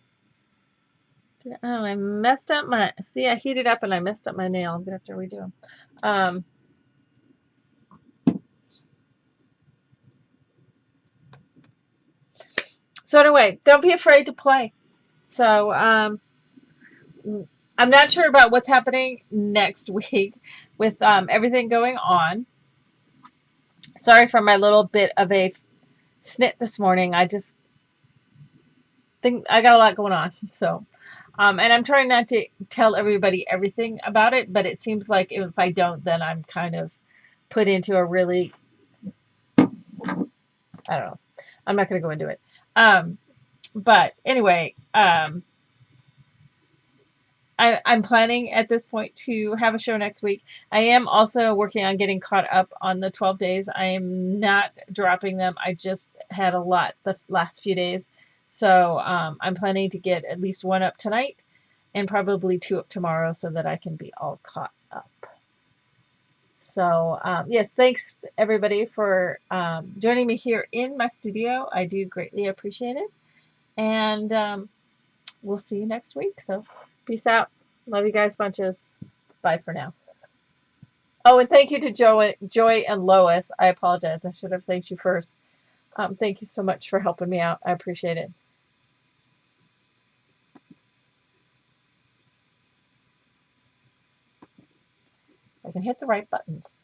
Oh, I messed up my. See, I heated up and I messed up my nail. I'm gonna have to redo them. So anyway, don't be afraid to play. So I'm not sure about what's happening next week with everything going on. Sorry for my little bit of a snit this morning. I just think I got a lot going on. So, and I'm trying not to tell everybody everything about it, but it seems like if I don't, then I'm kind of put into a really, I don't know. I'm not going to go into it. Um, but anyway, I'm planning at this point to have a show next week. I am also working on getting caught up on the 12 days. I am not dropping them. I just had a lot the last few days. So I'm planning to get at least one up tonight and probably two up tomorrow so that I can be all caught up. So yes, thanks everybody for joining me here in my studio. I do greatly appreciate it. And we'll see you next week. So peace out. Love you guys bunches. Bye for now. Oh, and thank you to Joy and Lois. I apologize. I should have thanked you first. Thank you so much for helping me out. I appreciate it. I can hit the right buttons.